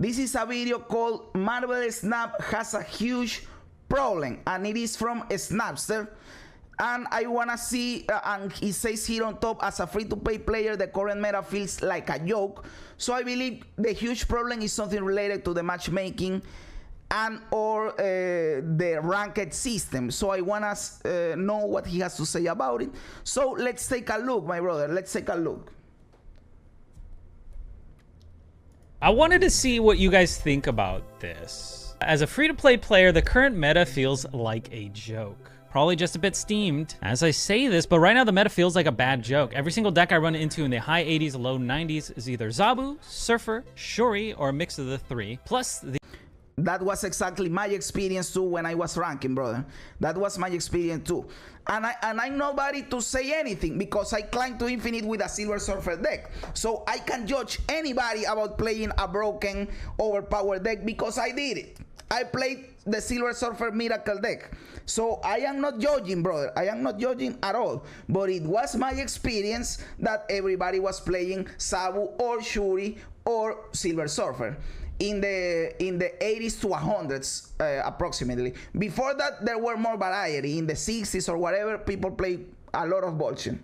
This is a video called Marvel Snap has a huge problem, and it is from Snapster. And I wanna see, and it says here on top, as a free-to-play player, the current meta feels like a joke. So I believe the huge problem is something related to the matchmaking and or the ranked system. So I wanna know what he has to say about it. So let's take a look, my brother. Let's take a look. I wanted to see what you guys think about this. As a free-to-play player, the current meta feels like a joke. Probably just a bit steamed as I say this, but right now the meta feels like a bad joke. Every single deck I run into in the high 80s, low 90s is either Zabu, Surfer, Shuri, or a mix of the three. Plus the... That was exactly my experience too when I was ranking, brother. That was my experience too. And I'm nobody to say anything because I climbed to infinite with a Silver Surfer deck. So I can judge anybody about playing a broken, overpowered deck because I did it. I played the Silver Surfer Miracle deck. So I am not judging, brother. I am not judging at all. But it was my experience that everybody was playing Zabu or Shuri or Silver Surfer in the 80s to 100s approximately. Before that, there were more variety. In the 60s or whatever, people play a lot of bullshit.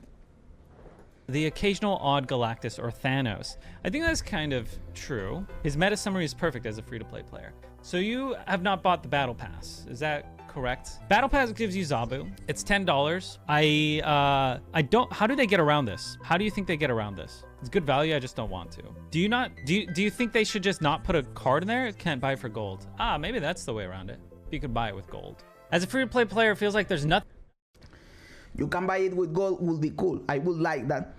The occasional odd Galactus or Thanos. I think that's kind of true. His meta summary is perfect as a free-to-play player. So you have not bought the Battle Pass, is that correct? Battle Pass gives you Zabu. It's $10. I don't, how do they get around this? How do you think they get around this? It's good value, I just don't want to. Do you think they should just not put a card in there? It can't buy for gold. Ah, maybe that's the way around it. You could buy it with gold. As a free-to-play player, it feels like there's nothing. You can buy it with gold, would be cool. I would like that.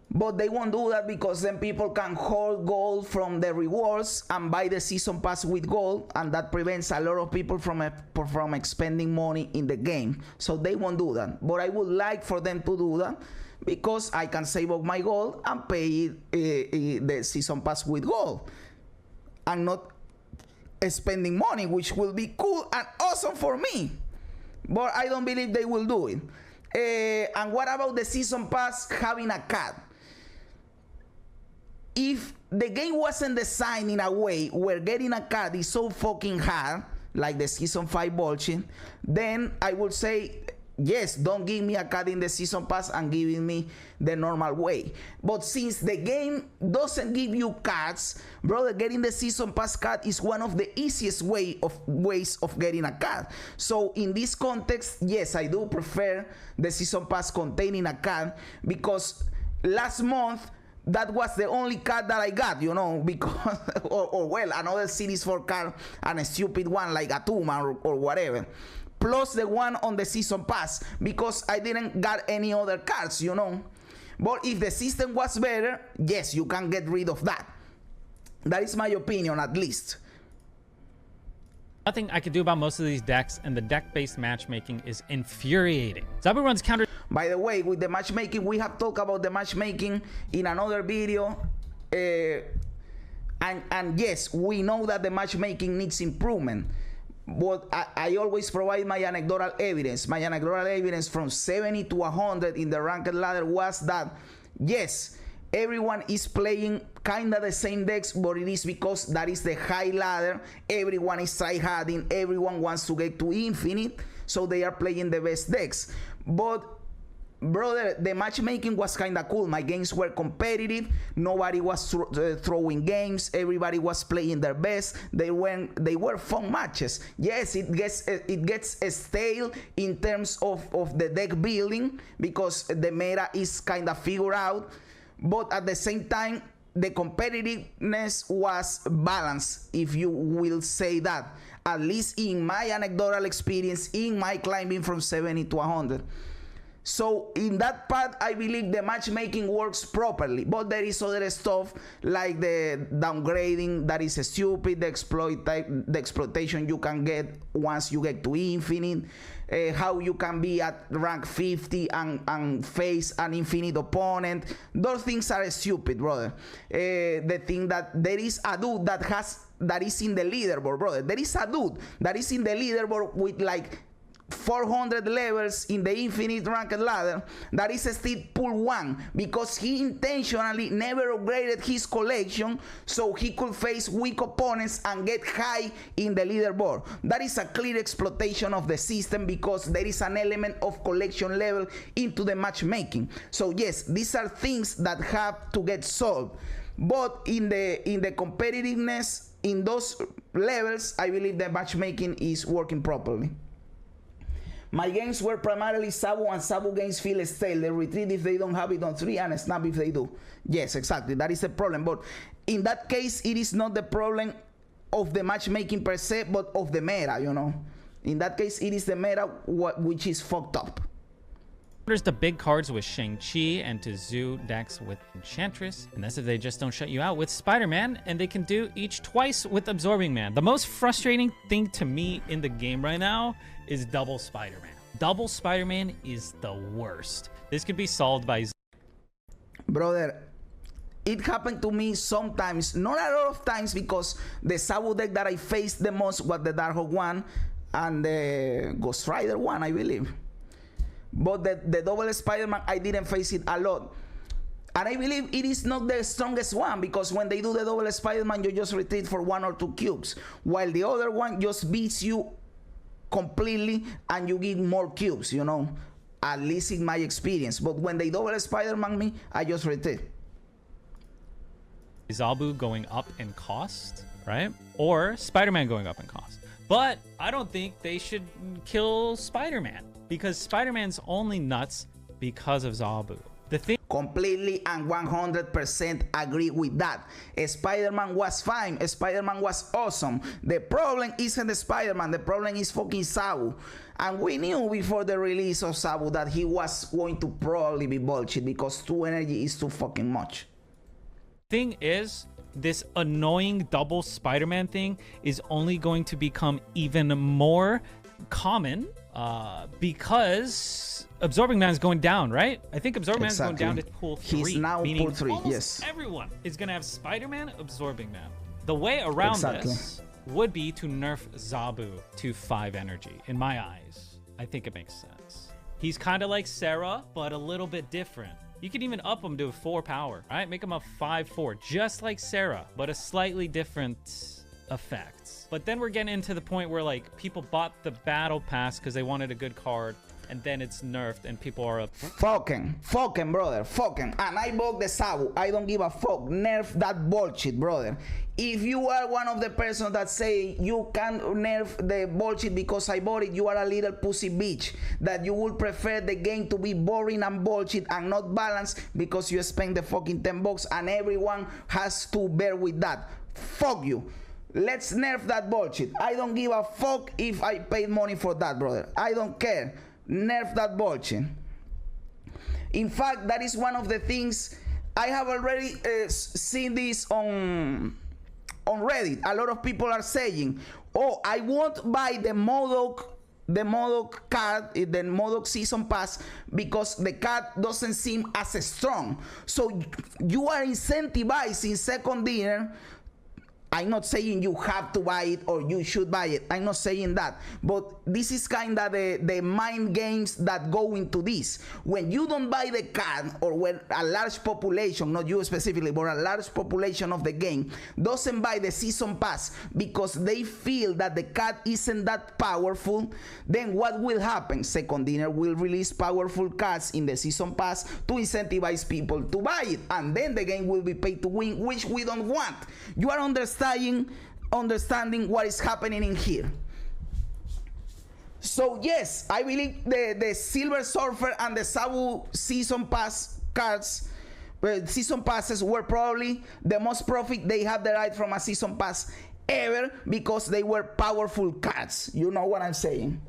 But they won't do that because then people can hold gold from the rewards and buy the season pass with gold, and that prevents a lot of people from expending money in the game. So they won't do that. But I would like for them to do that because I can save up my gold and pay the season pass with gold and not spending money, which will be cool and awesome for me. But I don't believe they will do it. And what about the season pass having a cat? If the game wasn't designed in a way where getting a cat is so fucking hard, like the season 5 bullshit, then I would say, yes, don't give me a cat in the season pass and giving me the normal way. But since the game doesn't give you cats, brother, getting the season pass cat is one of the easiest ways of getting a cat. So in this context, yes, I do prefer the season pass containing a cat because last month that was the only card that I got, you know, because or well, another Series 4 card and a stupid one like a Tuma or whatever. Plus the one on the season pass because I didn't got any other cards, you know. But if the system was better, yes, you can get rid of that. That is my opinion, at least. Nothing I could do about most of these decks, and the deck-based matchmaking is infuriating. Zabu runs counter. By the way, with the matchmaking, we have talked about the matchmaking in another video. And yes, we know that the matchmaking needs improvement. But I always provide my anecdotal evidence. My anecdotal evidence from 70 to 100 in the ranked ladder was that, yes, everyone is playing kind of the same decks, but it is because that is the high ladder. Everyone is tryharding. Everyone wants to get to infinite, so they are playing the best decks. But brother, the matchmaking was kind of cool. My games were competitive. Nobody was throwing games. Everybody was playing their best. They were fun matches. Yes, it gets stale in terms of the deck building because the meta is kind of figured out. But at the same time, the competitiveness was balanced, if you will say that. At least in my anecdotal experience, in my climbing from 70 to 100. So in that part, I believe the matchmaking works properly, but there is other stuff like the downgrading that is stupid, the exploitation you can get once you get to infinite, how you can be at rank 50 and face an infinite opponent. Those things are stupid, brother. The thing that there is a dude that is in the leaderboard, brother. There is a dude that is in the leaderboard with like 400 levels in the infinite ranked ladder, that is still pool 1 because he intentionally never upgraded his collection so he could face weak opponents and get high in the leaderboard. That is a clear exploitation of the system because there is an element of collection level into the matchmaking. So yes, these are things that have to get solved, but in the competitiveness in those levels, I believe the matchmaking is working properly. My games were primarily Sabu, and Sabu games feel stale. They retreat if they don't have it on 3 and snap if they do. Yes, exactly. That is the problem. But in that case, it is not the problem of the matchmaking per se, but of the meta, you know. In that case, it is the meta which is fucked up. There's the big cards with Shang-Chi and to Zoo decks with Enchantress. And that's if they just don't shut you out with Spider-Man, and they can do each twice with Absorbing Man. The most frustrating thing to me in the game right now is double Spider-Man. Double Spider-Man is the worst. This could be solved by... Brother, it happened to me sometimes, not a lot of times, because the Sabu deck that I faced the most was the Darkhawk one and the Ghost Rider one, I believe. But the double Spider-Man, I didn't face it a lot. And I believe it is not the strongest one because when they do the double Spider-Man, you just retreat for 1 or 2 cubes, while the other one just beats you completely and you get more cubes, you know, at least in my experience. But when they double Spider-Man me, I just retreat. Zabu going up in cost, right? Or Spider-Man going up in cost. But I don't think they should kill Spider-Man because Spider-Man's only nuts because of Zabu. The thing completely and 100% agree with that. Spider-Man was fine. Spider-Man was awesome. The problem isn't the Spider-Man. The problem is fucking Sabu. And we knew before the release of Sabu that he was going to probably be bullshit because 2 energy is too fucking much. Thing is, this annoying double Spider-Man thing is only going to become even more common because Absorbing Man is going down, right? I think Absorbing Man is going down to pool 3. He's now pool 3, yes. Everyone is going to have Spider-Man, Absorbing Man. The way around this would be to nerf Zabu to 5 energy, in my eyes. I think it makes sense. He's kind of like Sarah, but a little bit different. You can even up him to a 4 power, right? Make him a 5/4, just like Sarah, but a slightly different effects. But then we're getting into the point where like people bought the battle pass because they wanted a good card, and then it's nerfed and people are fucking brother, fucking. And I bought the Sabu. I don't give a fuck. Nerf that bullshit, brother. If you are one of the persons that say you can't nerf the bullshit because I bought it, you are a little pussy bitch. That you would prefer the game to be boring and bullshit and not balanced because you spend the fucking $10 and everyone has to bear with that. Fuck you. Let's nerf that bullshit. I don't give a fuck if I paid money for that, brother. I don't care. Nerf that bullshit. In fact, that is one of the things I have already seen this on Reddit. A lot of people are saying, oh, I won't buy the MODOK card, the MODOK season pass, because the card doesn't seem as strong. So you are incentivizing second dinner. I'm not saying you have to buy it or you should buy it. I'm not saying that. But this is kind of the mind games that go into this. When you don't buy the card, or when a large population, not you specifically, but a large population of the game doesn't buy the season pass because they feel that the card isn't that powerful, then what will happen? Second dinner will release powerful cards in the season pass to incentivize people to buy it. And then the game will be paid to win, which we don't want. You are understanding what is happening in here. So yes, I believe the Silver Surfer and the Sabu season pass cards, season passes were probably the most profit they had derived from a season pass ever because they were powerful cards. You know what I'm saying?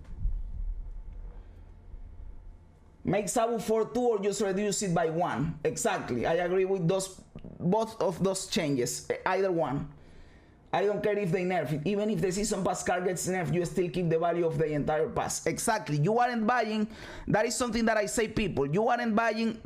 Make Sabu 4/2 or just reduce it by 1. Exactly. I agree with both of those changes. Either one. I don't care if they nerf it. Even if the season pass card gets nerfed, you still keep the value of the entire pass. Exactly. You aren't buying. That is something that I say, people. You aren't buying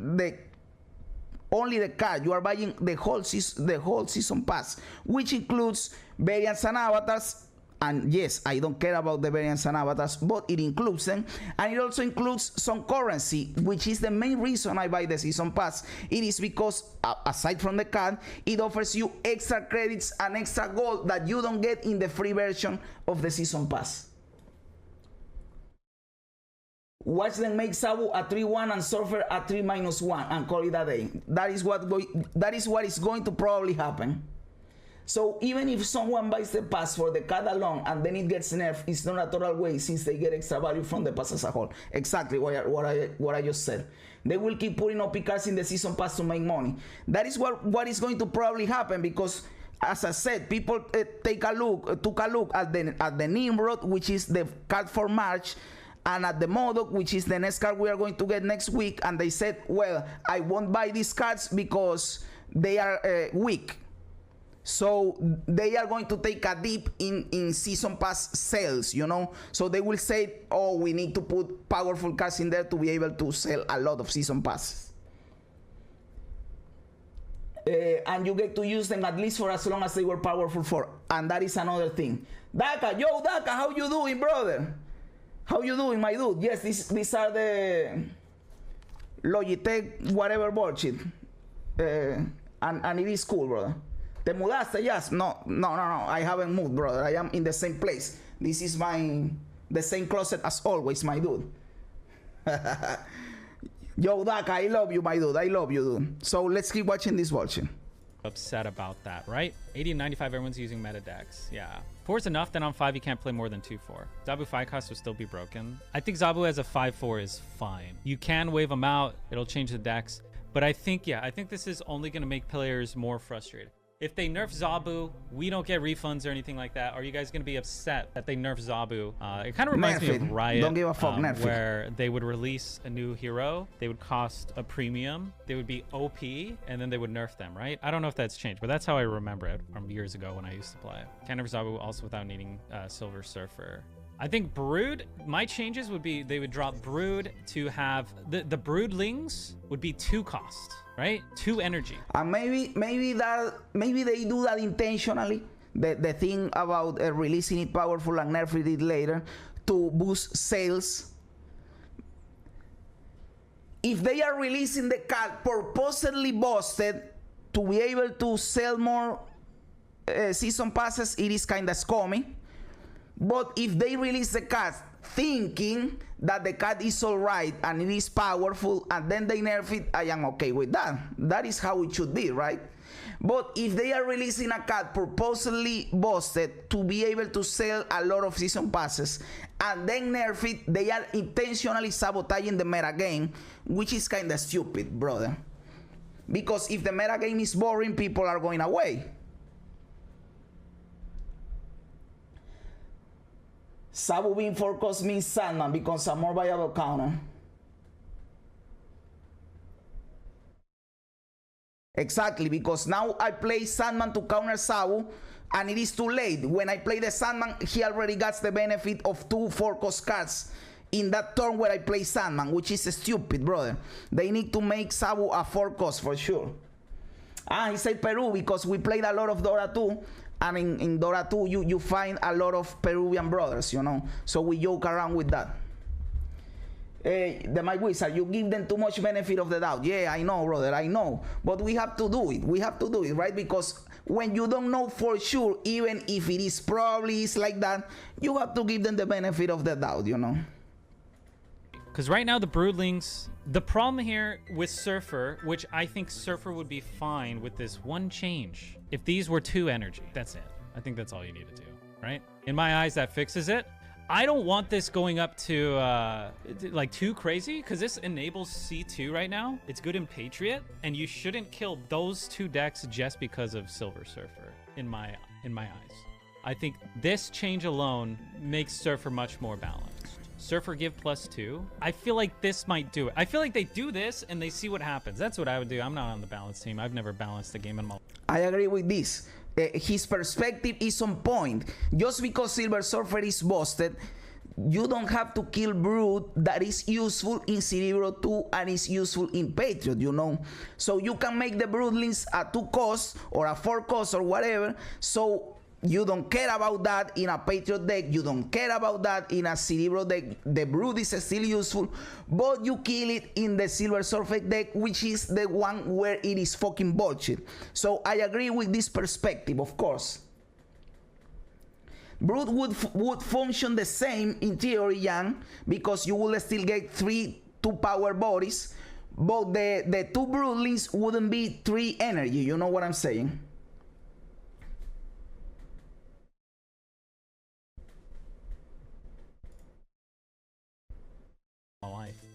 only the card. You are buying the whole season pass, which includes variants and avatars And yes, I don't care about the variants and avatars, but it includes them. And it also includes some currency, which is the main reason I buy the season pass. It is because, aside from the card, it offers you extra credits and extra gold that you don't get in the free version of the season pass. Watch them make Sabu a 3-1 and Surfer a 3-1 and call it a day. That is what is going to probably happen. So even if someone buys the pass for the card alone and then it gets nerfed, it's not a total waste since they get extra value from the pass as a whole. Exactly what I just said. They will keep putting OP cards in the season pass to make money. That is what is going to probably happen because, as I said, people took a look at the Nimrod, which is the card for March, and at the Modok, which is the next card we are going to get next week, and they said, well, I won't buy these cards because they are weak. So they are going to take a dip in season pass sales, you know. So they will say, oh, we need to put powerful cards in there to be able to sell a lot of season passes. And you get to use them at least for as long as they were powerful for. And that is another thing. Daka, yo, Daka, how you doing, brother? How you doing, my dude? Yes, these are the Logitech whatever bullshit. And it is cool, brother. ¿Te mudaste? Yes. No. I haven't moved, brother. I am in the same place. This is the same closet as always, my dude. Yo, Daka, I love you, my dude. I love you, dude. So let's keep watching this bullshit. Upset about that, right? 80 and 95, everyone's using meta decks. Yeah. 4 is enough, then on 5 you can't play more than 2-4. Zabu 5 cost will still be broken. I think Zabu as a 5-4 is fine. You can wave them out, it'll change the decks. But I think this is only going to make players more frustrated. If they nerf Zabu, we don't get refunds or anything like that. Are you guys going to be upset that they nerf Zabu? It kind of reminds me of Riot, don't give a fuck, where they would release a new hero. They would cost a premium. They would be OP, and then they would nerf them, right? I don't know if that's changed, but that's how I remember it from years ago when I used to play. Can't nerf Zabu also without needing Silver Surfer. I think Brood, my changes would be they would drop Brood to have the Broodlings would be 2 cost, right? 2 energy. And maybe they do that intentionally. The thing about releasing it powerful and nerfing it later to boost sales. If they are releasing the card purposely busted to be able to sell more season passes, it is kind of scummy. But if they release the card thinking that the card is alright and it is powerful and then they nerf it, I am okay with that. That is how it should be, right? But if they are releasing a card purposely busted to be able to sell a lot of season passes and then nerf it, they are intentionally sabotaging the meta game, which is kind of stupid, brother. Because if the meta game is boring, people are going away. Sabu being 4 cost means Sandman becomes a more viable counter. Exactly, because now I play Sandman to counter Sabu and it is too late. When I play the Sandman, he already gets the benefit of 2 4 cost cards in that turn where I play Sandman, which is stupid, brother. They need to make Sabu a 4 cost for sure. He said Peru because we played a lot of Dora 2. And in Dora 2, you find a lot of Peruvian brothers, you know. So we joke around with that. The Mike Wizard, you give them too much benefit of the doubt. Yeah, I know, brother, I know. But we have to do it. We have to do it, right? Because when you don't know for sure, even if it is probably is like that, you have to give them the benefit of the doubt, you know. Because right now the Broodlings, the problem here with Surfer, which I think Surfer would be fine with this one change. If these were 2 energy, that's it. I think that's all you need to do, right? In my eyes, that fixes it. I don't want this going up to like too crazy because this enables C2 right now. It's good in Patriot, and you shouldn't kill those 2 decks just because of Silver Surfer, in my eyes. I think this change alone makes Surfer much more balanced. Surfer give +2. I feel like this might do it. I feel like they do this and they see what happens. That's what I would do. I'm not on the balance team. I've never balanced a game in my life. I agree with this. His perspective is on point. Just because Silver Surfer is busted, you don't have to kill Brood that is useful in Cerebro 2 and is useful in Patriot, you know. So you can make the Broodlings a 2 cost or a 4 cost or whatever. So You don't care about that in a Patriot deck. You don't care about that in a Cerebro deck. The Brood is still useful, but you kill it in the Silver Surfer deck, which is the one where it is fucking bullshit. So I agree with this perspective, of course. Brood would function the same in theory, Jan, because you will still get 3 2-power bodies, but the 2 Broodlings wouldn't be 3 energy. You know what I'm saying?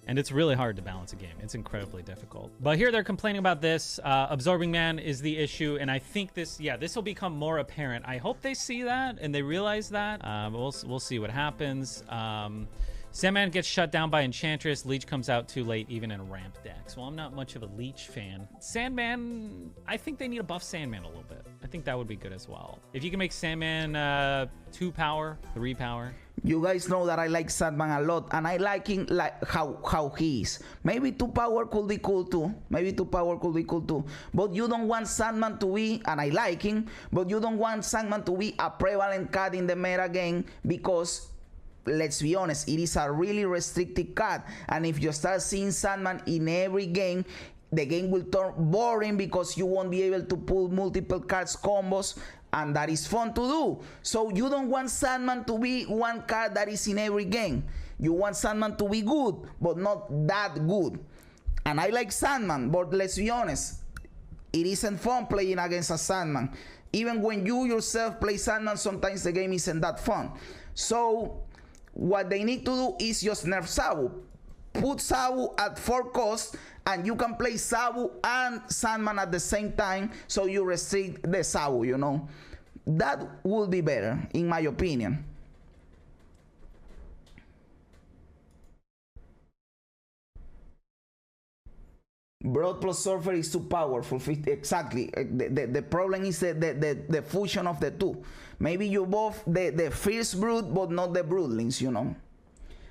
And it's really hard to balance a game. It's incredibly difficult. But here they're complaining about this. Absorbing Man is the issue, and I think this will become more apparent. I hope they see that and they realize that. We'll see what happens. Sandman gets shut down by Enchantress. Leech comes out too late, even in ramp decks. Well, I'm not much of a Leech fan. Sandman, I think they need to buff Sandman a little bit. I think that would be good as well. If you can make Sandman 2 power, 3 power. You guys know that I like Sandman a lot, and I like him like how he is. Maybe 2 power could be cool too. Maybe 2 power could be cool too. But you don't want Sandman to be, and I like him, but you don't want Sandman to be a prevalent card in the meta game, because let's be honest, it is a really restricted card, and if you start seeing Sandman in every game, the game will turn boring because you won't be able to pull multiple cards combos, and that is fun to do. So you don't want Sandman to be one card that is in every game. You want Sandman to be good, but not that good. And I like Sandman, but let's be honest, it isn't fun playing against a Sandman. Even when you yourself play Sandman, sometimes the game isn't that fun. So what they need to do is just nerf Sabu. Put Sabu at 4 cost, and you can play Sabu and Sandman at the same time, so you restrict the Sabu, you know. That would be better, in my opinion. Broad plus Surfer is too powerful. Exactly. The problem is the fusion of the two. Maybe you buff the first Brood, but not the Broodlings, you know.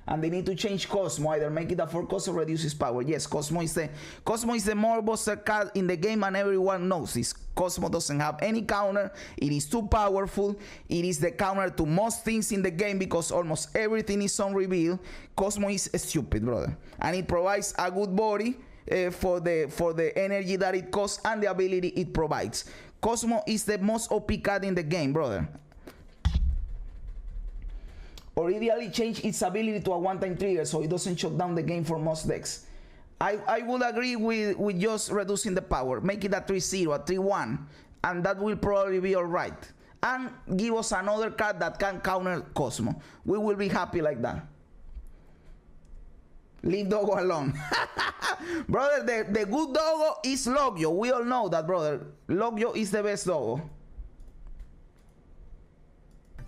And they need to change Cosmo, either make it a 4 cost or reduce his power. Yes, Cosmo is the more buster card in the game, and everyone knows this. Cosmo doesn't have any counter. It is too powerful. It is the counter to most things in the game because almost everything is on reveal. Cosmo is stupid, brother, and it provides a good body for the energy that it costs and the ability it provides. Cosmo is the most OP card in the game, brother. Or ideally change its ability to a one-time trigger so it doesn't shut down the game for most decks. I would agree with just reducing the power. Make it a 3-0, a 3-1, and that will probably be alright. And give us another card that can counter Cosmo. We will be happy like that. Leave Doggo alone. Brother, the good Doggo is Logyo. We all know that, brother. Logyo is the best Doggo.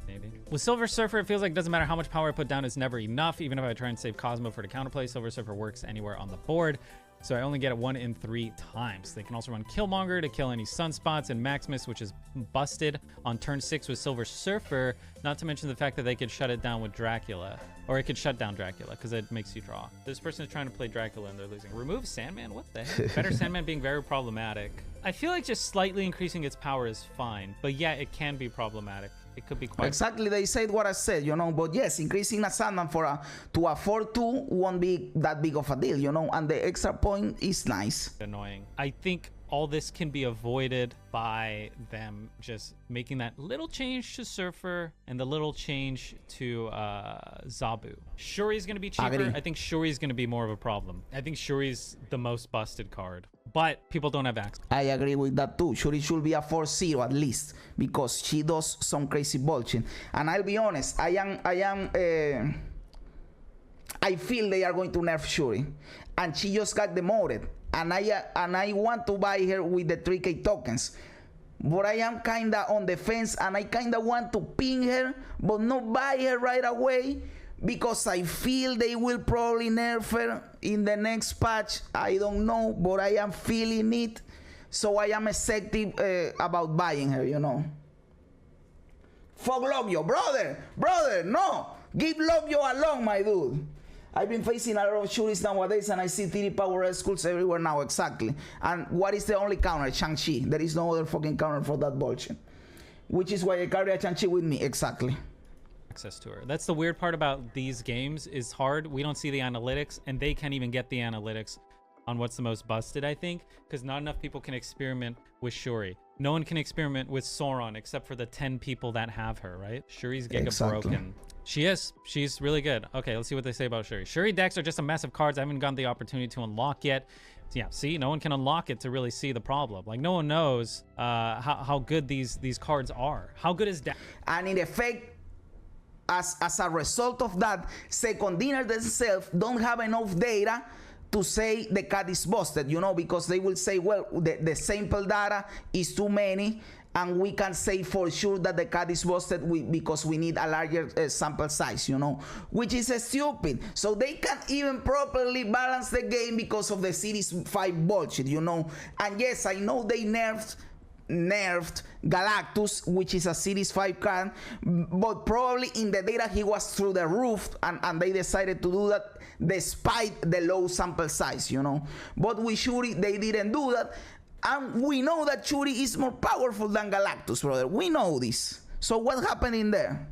Maybe. With Silver Surfer, it feels like it doesn't matter how much power I put down, it's never enough. Even if I try and save Cosmo for the counterplay, Silver Surfer works anywhere on the board. So I only get it 1 in 3 times. They can also run Killmonger to kill any sunspots, and Maximus, which is busted on turn 6 with Silver Surfer, not to mention the fact that they could shut it down with Dracula. Or it could shut down Dracula, because it makes you draw. This person is trying to play Dracula and they're losing. Remove Sandman? What the heck? Better Sandman being very problematic. I feel like just slightly increasing its power is fine, but yeah, it can be problematic. It could be quite exactly. They said what I said, you know. But yes, increasing a Sandman to a 4-2 won't be that big of a deal, you know. And the extra point is nice. Annoying. I think all this can be avoided by them just making that little change to Surfer and the little change to Zabu. Shuri's going to be cheaper. Agree. I think Shuri's going to be more of a problem. I think Shuri's the most busted card, but people don't have access. I agree with that too. Shuri should be a 4-0 at least, because she does some crazy bullshit. And I'll be honest, I feel they are going to nerf Shuri, and she just got demoted. And I want to buy her with the 3K tokens, but I am kinda on the fence, and I kinda want to ping her but not buy her right away, because I feel they will probably nerf her in the next patch. I don't know, but I am feeling it, so I am effective about buying her, you know. Fuck Logyo, brother, no, give Logyo alone, my dude. I've been facing a lot of Shuris nowadays, and I see 3 power schools everywhere now, exactly. And what is the only counter? Shang-Chi. There is no other fucking counter for that bullshit. Which is why I carry a Shang-Chi with me, exactly. Access to her. That's the weird part about these games, is hard. We don't see the analytics, and they can't even get the analytics on what's the most busted, I think, because not enough people can experiment with Shuri. No one can experiment with Sauron except for the 10 people that have her, right? Shuri's giga broken. She is. She's really good. Okay, let's see what they say about Shuri. Shuri decks are just a mess of cards I haven't gotten the opportunity to unlock yet. So yeah, see, no one can unlock it to really see the problem. Like, no one knows how good these cards are. How good is deck? And in effect, as a result of that, second dinner themselves don't have enough data to say the card is busted, you know, because they will say, well, the sample data is too many, and we can say for sure that the card is busted because we need a larger sample size, you know, which is stupid. So they can't even properly balance the game because of the Series 5 bullshit, you know. And yes, I know they nerfed Galactus, which is a Series 5 card, but probably in the data he was through the roof, and they decided to do that despite the low sample size, you know. But with Shuri, they didn't do that, and we know that Shuri is more powerful than Galactus, brother. We know this. So what happened in there?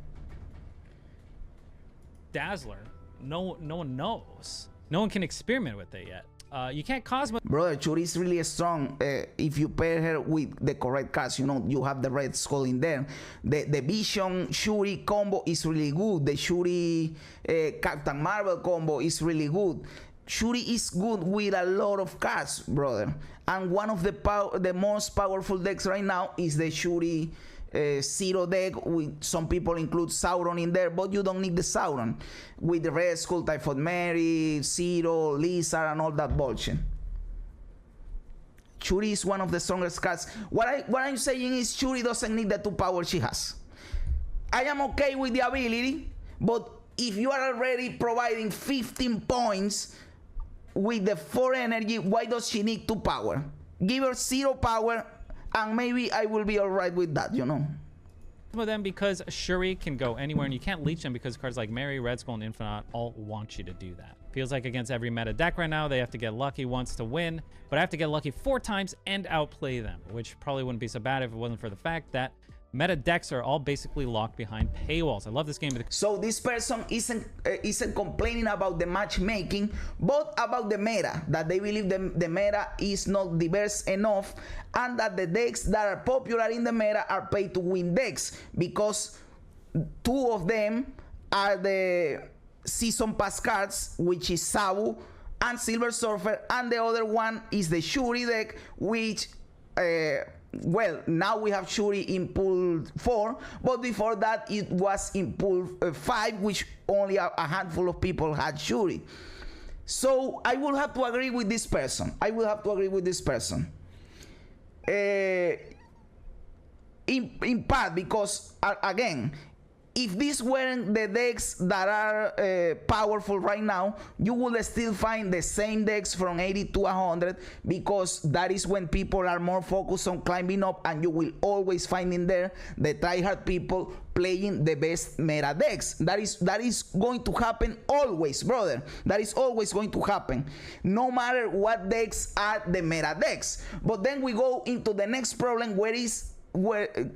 Dazzler. No one knows. No one can experiment with it yet. You can't Cosmo. Brother, Shuri is really strong if you pair her with the correct cards. You know, you have the Red Skull in there. The Vision Shuri combo is really good. The Shuri Captain Marvel combo is really good. Shuri is good with a lot of cards, brother. And one of the most powerful decks right now is the Shuri Zero deck. With some people include Sauron in there, but you don't need the Sauron with the Red Skull, Typhoid Mary, Zero, Lizard, and all that bullshit. Shuri is one of the strongest cards. What I'm saying is Shuri doesn't need the 2 power she has. I am okay with the ability, but if you are already providing 15 points with the 4 energy, why does she need 2 power? Give her 0 power, and maybe I will be alright with that, you know. With them because Shuri can go anywhere, and you can't leech them because cards like Mary, Red Skull, and Infinite all want you to do that. Feels like against every meta deck right now, they have to get lucky once to win, but I have to get lucky 4 times and outplay them, which probably wouldn't be so bad if it wasn't for the fact that meta decks are all basically locked behind paywalls. I love this game. So this person isn't complaining about the matchmaking, but about the meta, that they believe the meta is not diverse enough, and that the decks that are popular in the meta are pay to win decks, because 2 of them are the Season Pass cards, which is Sabu and Silver Surfer, and the other one is the Shuri deck, which well, now we have Shuri in pool 4, but before that it was in pool 5, which only a handful of people had Shuri. So I will have to agree with this person. In part because, again, if these weren't the decks that are powerful right now, you will still find the same decks from 80 to 100, because that is when people are more focused on climbing up, and you will always find in there the tryhard people playing the best meta decks. That is going to happen always, brother. That is always going to happen, no matter what decks are the meta decks. But then we go into the next problem,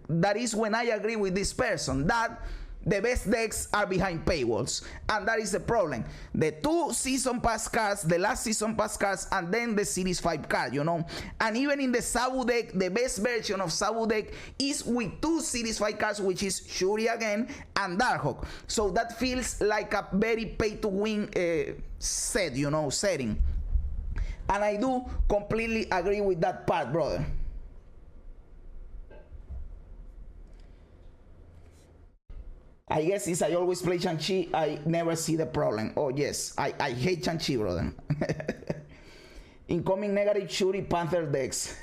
that is when I agree with this person, that the best decks are behind paywalls, and that is the problem. The 2 Season Pass cards, the last Season Pass cards, and then the Series 5 card, you know. And even in the Sabu deck, the best version of Sabu deck is with 2 Series 5 cards, which is Shuri again and Darkhawk. So that feels like a very pay to win set, you know, setting. And I do completely agree with that part, brother. I guess since I always play Shang-Chi, I never see the problem. Oh yes, I hate Shang-Chi, brother. Incoming negative Shuri Panther decks.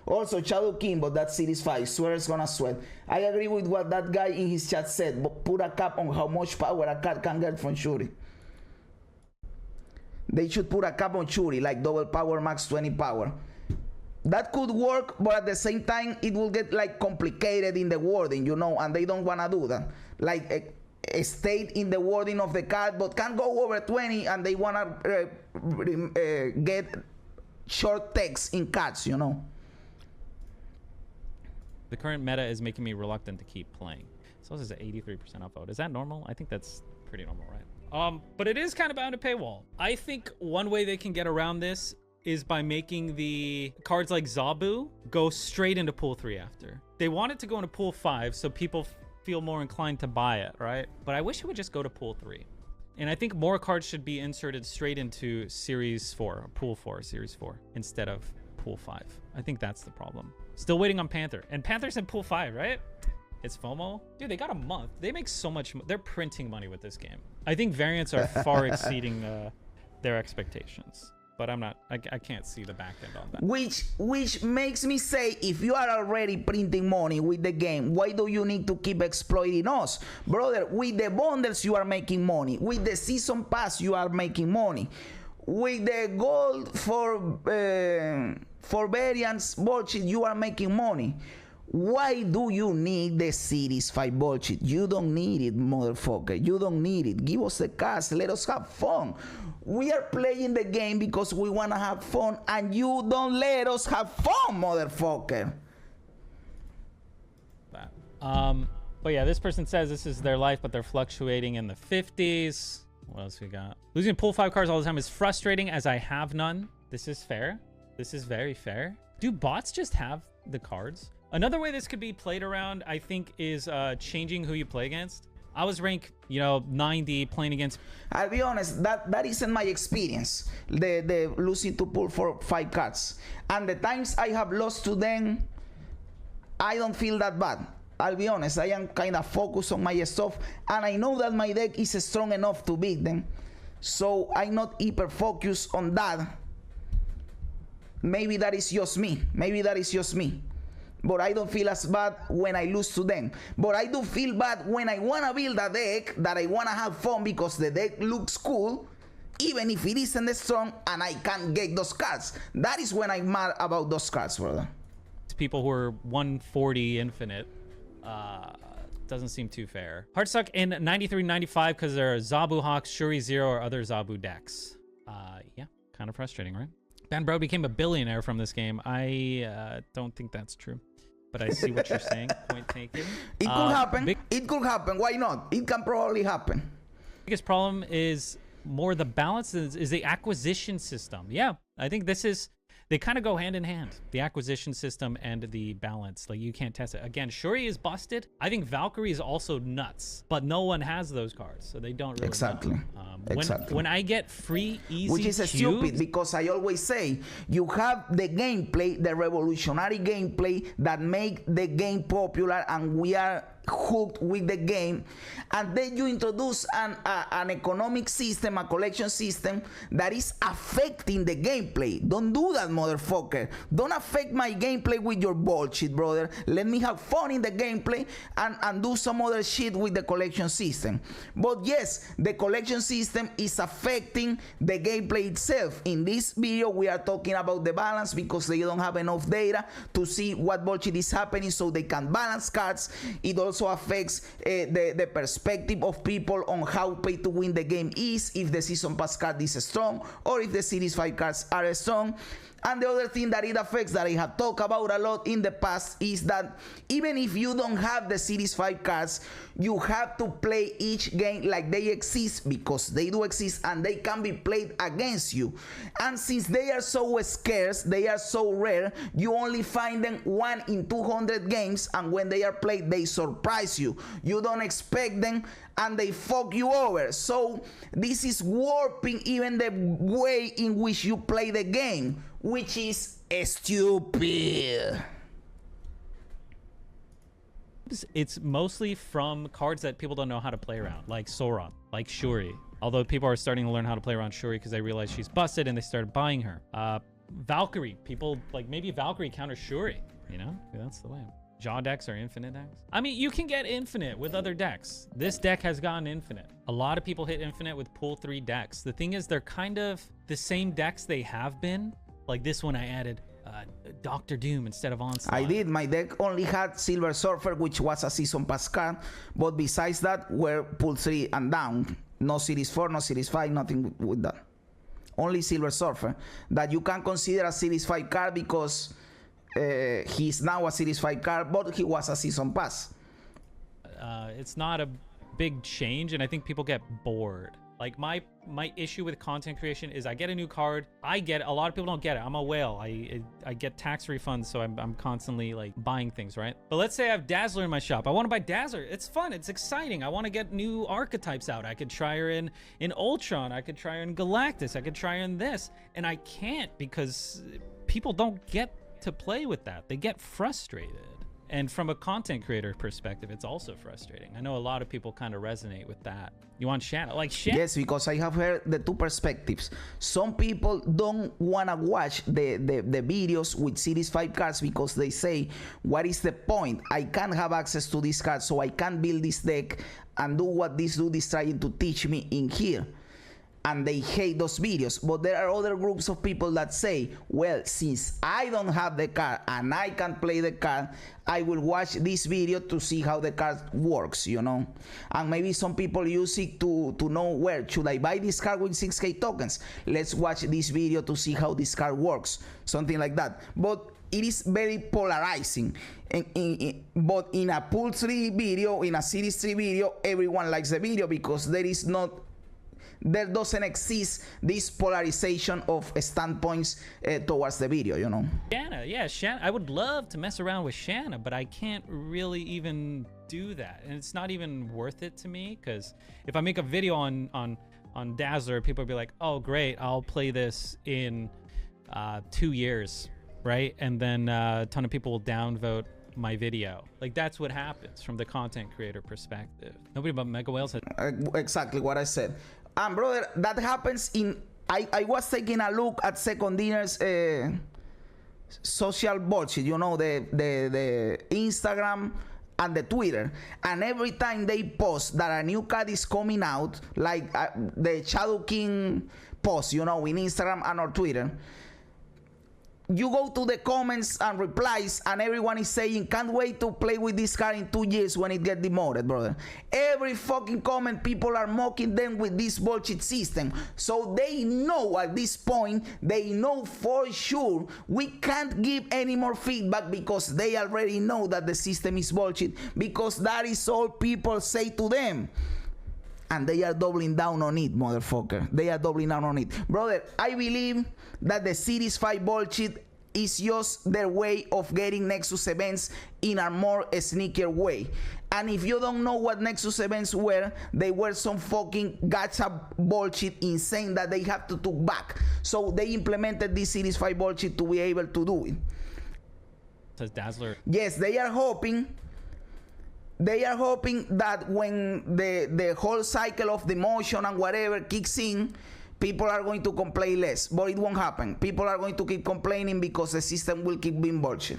Also Shadow King, but that's Series 5. Swear it's gonna sweat. I agree with what that guy in his chat said, but put a cap on how much power a card can get from Shuri. They should put a cap on Shuri, like double power, max 20 power. That could work, but at the same time, it will get like complicated in the wording, you know, and they don't want to do that. Like a state in the wording of the card, but can't go over 20, and they want to get short text in cards, you know. The current meta is making me reluctant to keep playing. So this is an 83% upvote. Is that normal? I think that's pretty normal, right? But it is kind of bound to paywall. I think one way they can get around this is by making the cards like Zabu go straight into pool 3 after. They want it to go into pool 5 so people feel more inclined to buy it, right? But I wish it would just go to pool 3. And I think more cards should be inserted straight into series 4, pool 4, series 4, instead of pool 5. I think that's the problem. Still waiting on Panther. And Panther's in pool 5, right? It's FOMO. Dude, they got a month. They make so much. They're printing money with this game. I think variants are far exceeding their expectations. But I'm not, I can't see the back end on that. Which makes me say, if you are already printing money with the game, why do you need to keep exploiting us? Brother, with the bundles you are making money. With the season pass you are making money. With the gold for variants bullshit you are making money. Why do you need the Series 5 bullshit? You don't need it, motherfucker. You don't need it. Give us the cash. Let us have fun. We are playing the game because we want to have fun, and you don't let us have fun, motherfucker. But yeah, this person says this is their life, but they're fluctuating in the 50s. What else we got? Losing pool 5 cards all the time is frustrating as I have none. This is fair. This is very fair. Do bots just have the cards? Another way this could be played around, I think, is changing who you play against. I was rank, 90 playing against. I'll be honest, that isn't my experience. The losing to pool for 5 cards, and the times I have lost to them, I don't feel that bad. I'll be honest, I am kind of focused on my stuff, and I know that my deck is strong enough to beat them, so I'm not hyper focused on that. Maybe that is just me. But I don't feel as bad when I lose to them. But I do feel bad when I want to build a deck that I want to have fun because the deck looks cool, even if it isn't strong and I can't get those cards. That is when I'm mad about those cards, brother. People who are 140 infinite doesn't seem too fair. Heart suck in 93-95 because there are Zabu Hawks, Shuri Zero, or other Zabu decks. Yeah, kind of frustrating, right? Dan Bro became a billionaire from this game. I don't think that's true. But I see what you're saying. Point taken. It could happen. It could happen. Why not? It can probably happen. Biggest problem is more the balance is the acquisition system. Yeah, I think this is, they kind of go hand in hand. The acquisition system and the balance. Like, you can't test it. Again, Shuri is busted. I think Valkyrie is also nuts. But no one has those cards, so they don't really exactly. Exactly. When I get free, easy which is stupid, because I always say you have the gameplay, the revolutionary gameplay that make the game popular, and we are hooked with the game, and then you introduce an economic system, a collection system that is affecting the gameplay. Don't do that, motherfucker. Don't affect my gameplay with your bullshit, brother. Let me have fun in the gameplay and do some other shit with the collection system. But yes, the collection system is affecting the gameplay itself. In this video, we are talking about the balance because they don't have enough data to see what bullshit is happening so they can balance cards. It also affects the perspective of people on how pay to win the game is, if the season pass card is strong or if the series 5 cards are strong. And the other thing that it affects, that I have talked about a lot in the past, is that even if you don't have the Series 5 cards, you have to play each game like they exist, because they do exist and they can be played against you. And since they are so scarce, they are so rare, you only find them 1 in 200 games, and when they are played, they surprise you. You don't expect them and they fuck you over. So this is warping even the way in which you play the game, which is stupid. It's mostly from cards that people don't know how to play around, like Sauron, like Shuri. Although people are starting to learn how to play around Shuri because they realize she's busted and they started buying her. Valkyrie, people like, maybe Valkyrie counters Shuri, that's the way. Jaw decks or infinite decks. I mean, you can get infinite with other decks. This deck has gone infinite. A lot of people hit infinite with pool 3 decks. The thing is, they're kind of the same decks they have been. Like this one, I added Dr. Doom instead of Onslaught. I did. My deck only had Silver Surfer, which was a season pass card. But besides that, were pool 3 and down. No Series 4, no Series 5, nothing with that. Only Silver Surfer, that you can consider a Series 5 card because he's now a Series 5 card, but he was a Season Pass. It's not a big change, and I think people get bored. Like my issue with content creation is I get a new card, I get it. A lot of people don't get it. I'm a whale. I get tax refunds, so I'm constantly like buying things, right? But let's say I have Dazzler in my shop. I want to buy Dazzler. It's fun. It's exciting. I want to get new archetypes out. I could try her in Ultron. I could try her in Galactus. I could try her in this, and I can't because people don't get to play with that. They get frustrated. And from a content creator perspective, it's also frustrating. I know a lot of people kind of resonate with that. You want Shanna? Like Shanna? Yes, because I have heard the two perspectives. Some people don't want to watch the videos with Series 5 cards because they say, what is the point? I can't have access to this card, so I can't build this deck and do what this dude is trying to teach me in here. And they hate those videos. But there are other groups of people that say, well, since I don't have the card and I can't play the card, I will watch this video to see how the card works, you know. And maybe some people use it to know, where should I buy this card with 6k tokens? Let's watch this video to see how this card works, something like that. But it is very polarizing. But in a Pool 3 video, in a Series 3 video, everyone likes the video because there doesn't exist this polarization of standpoints towards the video, you know. Shanna, yeah, Shanna. I would love to mess around with Shanna, but I can't really even do that. And it's not even worth it to me, because if I make a video on Dazzler, people will be like, oh, great, I'll play this in 2 years, right? And then a ton of people will downvote my video. Like, that's what happens from the content creator perspective. Nobody but Mega Whales had exactly what I said. And brother, that happens in, I was taking a look at Second Dinner's social bullshit, you know, the Instagram and the Twitter, and every time they post that a new card is coming out, like the Shadow King post, you know, in Instagram and or Twitter, you go to the comments and replies, and everyone is saying, can't wait to play with this card in 2 years when it gets demoted, brother. Every fucking comment, people are mocking them with this bullshit system. So they know at this point, they know for sure we can't give any more feedback because they already know that the system is bullshit, because that is all people say to them. And they are doubling down on it, motherfucker. They are doubling down on it. Brother, I believe that the Series 5 bullshit is just their way of getting Nexus events in a more sneaker way. And if you don't know what Nexus events were, they were some fucking gacha bullshit insane that they have to take back. So they implemented this Series 5 bullshit to be able to do it. Says Dazzler. Yes, they are hoping that when the whole cycle of the motion and whatever kicks in, people are going to complain less. But it won't happen. People are going to keep complaining because the system will keep being bullshit.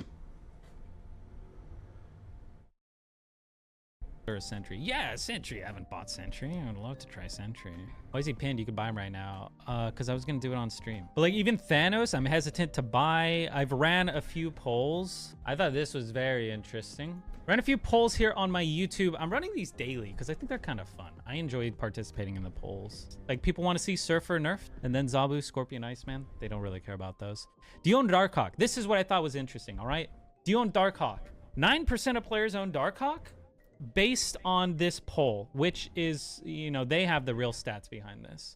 Or a Sentry. Yeah, Sentry. I haven't bought Sentry. I would love to try Sentry. Why is he pinned? You could buy him right now. Because I was going to do it on stream. But like even Thanos, I'm hesitant to buy. I've ran a few polls. I thought this was very interesting. Ran a few polls here on my YouTube. I'm running these daily because I think they're kind of fun. I enjoyed participating in the polls. Like, people want to see Surfer nerfed, and then Zabu, Scorpion, Iceman. They don't really care about those. Do you own Darkhawk? This is what I thought was interesting, all right? Do you own Darkhawk? 9% of players own Darkhawk based on this poll, which is, you know, they have the real stats behind this.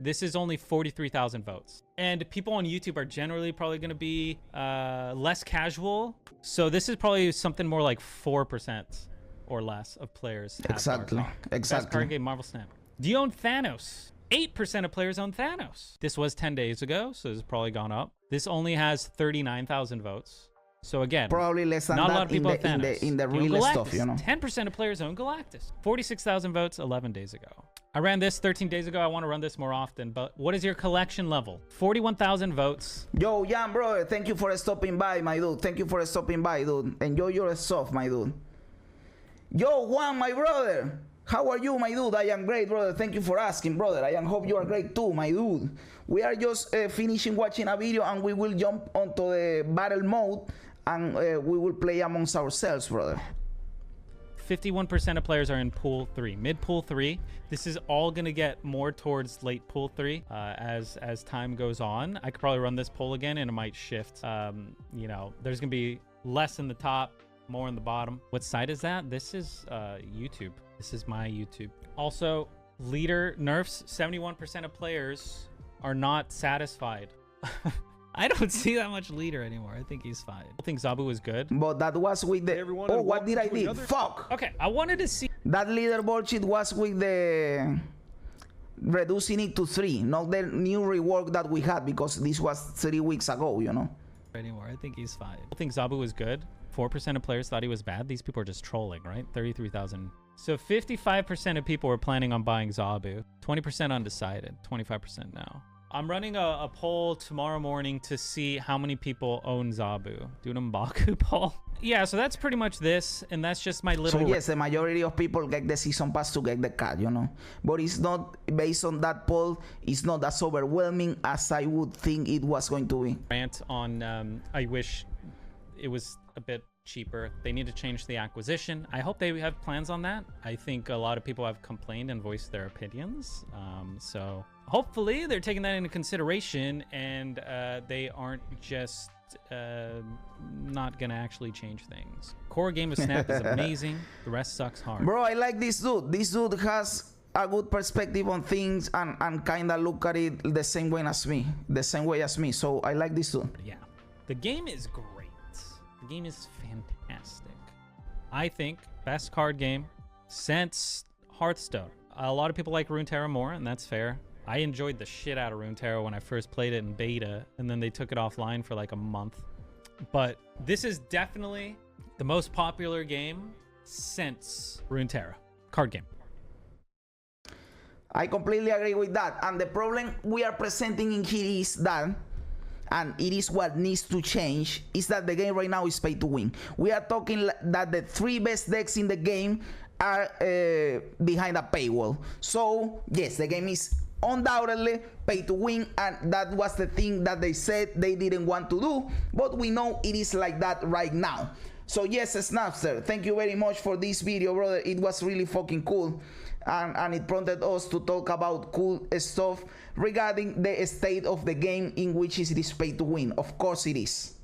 This is only 43,000 votes. And people on YouTube are generally probably going to be less casual. So this is probably something more like 4% or less of players. Exactly. Exactly. Best card game, Marvel Snap. Do you own Thanos? 8% of players own Thanos. This was 10 days ago, so it's probably gone up. This only has 39,000 votes. So again, probably less than not that a lot of people in the real stuff, you know. 10% of players own Galactus. 46,000 votes 11 days ago. I ran this 13 days ago. I want to run this more often, but what is your collection level? 41,000 votes. Yo, Jan, bro, thank you for stopping by, my dude. Thank you for stopping by, dude. Enjoy your stuff, my dude. Yo, Juan, my brother. How are you, my dude? I am great, brother. Thank you for asking, brother. I hope you are great too, my dude. We are just finishing watching a video, and we will jump onto the battle mode, and we will play amongst ourselves, brother. 51% of players are in pool 3, mid pool 3. This is all going to get more towards late pool 3 as time goes on. I could probably run this poll again and it might shift. You know, there's going to be less in the top, more in the bottom. What site is that? This is YouTube. This is my YouTube. Also, leader nerfs. 71% of players are not satisfied. I don't see that much leader anymore. I think he's fine. I think Zabu was good. But that was with the... Oh, what did I do? Fuck! Okay, I wanted to see... That leader bullshit was with the... reducing it to 3, not the new rework that we had, because this was 3 weeks ago, you know? Anymore. I think he's fine. I think Zabu was good. 4% of players thought he was bad. These people are just trolling, right? 33,000. So 55% of people were planning on buying Zabu. 20% undecided. 25% now. I'm running a poll tomorrow morning to see how many people own Zabu. Do an M'Baku poll. Yeah, so that's pretty much this, and that's just my little... So yes, the majority of people get the season pass to get the card, you know. But it's not, based on that poll, it's not as overwhelming as I would think it was going to be. Rant on, I wish it was a bit cheaper. They need to change the acquisition. I hope they have plans on that. I think a lot of people have complained and voiced their opinions. So hopefully they're taking that into consideration and they aren't just not gonna actually change things. Core game of Snap is amazing. The rest sucks hard. Bro, I like this dude. This dude has a good perspective on things and kind of look at it the same way as me. So I like this dude. Yeah, the game is great. The game is fantastic. I think best card game since Hearthstone. A lot of people like Runeterra more, and that's fair. I enjoyed the shit out of Runeterra when I first played it in beta, and then they took it offline for like a month. But this is definitely the most popular game since Runeterra. Card game. I completely agree with that. And the problem we are presenting in here is that, and it is what needs to change, is that the game right now is pay to win. We are talking that the 3 best decks in the game are behind a paywall. So yes, the game is undoubtedly pay to win, and that was the thing that they said they didn't want to do, but we know it is like that right now. So yes, Snapster, thank you very much for this video, brother. It was really fucking cool, and it prompted us to talk about cool stuff regarding the state of the game in which it is pay to win. Of course it is.